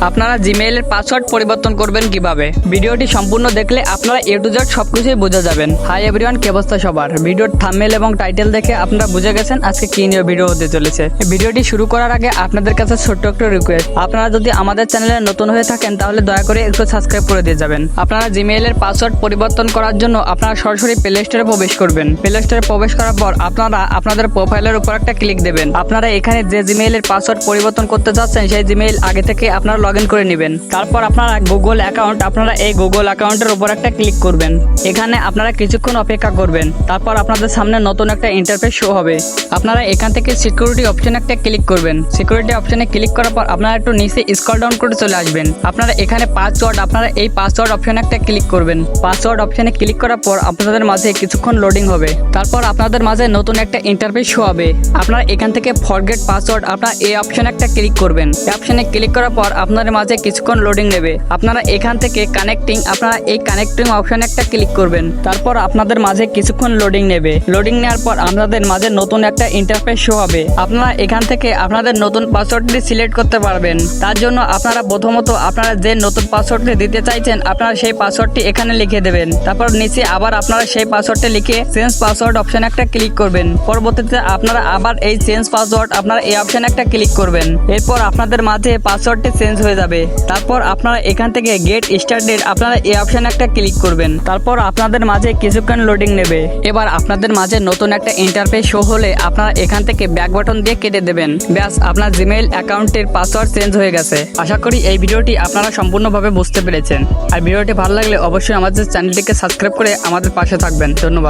আপনারা জিমেইলের পাসওয়ার্ড পরিবর্তন করবেন কিভাবে, ভিডিওটি সম্পূর্ণ দেখলে আপনারা এ টু জেড সবকিছুই বুঝে যাবেন। হাই এভরিওয়ান, কি অবস্থা সবার? ভিডিওর থাম্বনেল এবং টাইটেল দেখে আপনারা বুঝে গেছেন আজকে কি নিয়ে ভিডিও হতে চলেছে। ভিডিওটি শুরু করার আগে আপনাদের কাছে ছোট্ট একটা রিকোয়েস্ট, আপনারা যদি আমাদের চ্যানেলে নতুন হয়ে থাকেন তাহলে দয়া করে একটু সাবস্ক্রাইব করে দিয়ে যাবেন। আপনারা জিমেইলের পাসওয়ার্ড পরিবর্তন করার জন্য আপনারা সরাসরি প্লে স্টোরে প্রবেশ করবেন। প্লে স্টোরে প্রবেশ করার পর আপনারা আপনাদের প্রোফাইলের উপর একটা ক্লিক দেবেন। আপনারা এখানে যে জিমেইলের পাসওয়ার্ড পরিবর্তন করতে যাচ্ছেন সেই জিমেইল আগে থেকে আপনারা লগইন করে নেবেন। তারপর আপনারা গুগল অ্যাকাউন্ট, আপনারা এই গুগল অ্যাকাউন্টের উপর একটা ক্লিক করবেন। এখানে আপনারা কিছুক্ষণ অপেক্ষা করবেন। তারপর আপনাদের সামনে নতুন একটা ইন্টারফেস শো হবে। আপনারা এখান থেকে সিকিউরিটি অপশনে একটা ক্লিক করবেন। সিকিউরিটি অপশনে ক্লিক করার পর আপনারা একটু নিচে স্ক্রল ডাউন করে চলে আসবেন। আপনারা এখানে পাসওয়ার্ড, আপনারা এই পাসওয়ার্ড অপশনে একটা ক্লিক করবেন। পাসওয়ার্ড অপশনে ক্লিক করার পর আপনাদের মাঝে কিছুক্ষণ লোডিং হবে। তারপর আপনাদের মাঝে নতুন একটা ইন্টারফেস শো হবে। আপনারা এখান থেকে ফরগেট পাসওয়ার্ড, আপনারা এই অপশনে একটা ক্লিক করবেন। এই অপশনে ক্লিক করার পর আপনাদের মাঝে কিছুক্ষণ লোডিং নেবে। আপনারা এখান থেকে কানেক্টিং, আপনারা এই কানেক্টিং অপশনে একটা ক্লিক করবেন। তারপর আপনাদের মাঝে কিছুক্ষণ লোডিং নেবে। লোডিং নেওয়ার পর আপনাদের মাঝে নতুন একটা ইন্টারফেস শো হবে। আপনারা এখান থেকে আপনাদের নতুন পাসওয়ার্ডটি সিলেক্ট করতে পারবেন। তার জন্য আপনারা প্রথমত আপনারা যে নতুন পাসওয়ার্ডটি দিতে চাইছেন আপনারা সেই পাসওয়ার্ডটি এখানে লিখে দেবেন। তারপর নিচে আবার আপনারা সেই পাসওয়ার্ডটি লিখে চেঞ্জ পাসওয়ার্ড অপশনে একটা ক্লিক করবেন। পরবর্তীতে আপনারা আবার এই চেঞ্জ পাসওয়ার্ড, আপনারা এই অপশনে একটা ক্লিক করবেন। এরপর আপনাদের মাঝে পাসওয়ার্ডটি চেঞ্জ হয়ে যাবে। তারপর আপনারা এখান থেকে গেট স্টার্টেড, আপনারা এই অপশনে একটা ক্লিক করবেন। তারপর আপনাদের মাঝে কিছুক্ষণ লোডিং নেবে। এবার আপনাদের মাঝে নতুন একটা ইন্টারফেস শো হলে আপনারা এখান থেকে ব্যাক বাটন দিয়ে কেটে দেবেন। ব্যাস, আপনার জিমেইল অ্যাকাউন্টের পাসওয়ার্ড চেঞ্জ হয়ে গেছে। আশা করি এই ভিডিওটি আপনারা সম্পূর্ণভাবে বুঝতে পেরেছেন। আর ভিডিওটি ভালো লাগলে অবশ্যই আমাদের চ্যানেলটিকে সাবস্ক্রাইব করে আমাদের পাশে থাকবেন। ধন্যবাদ।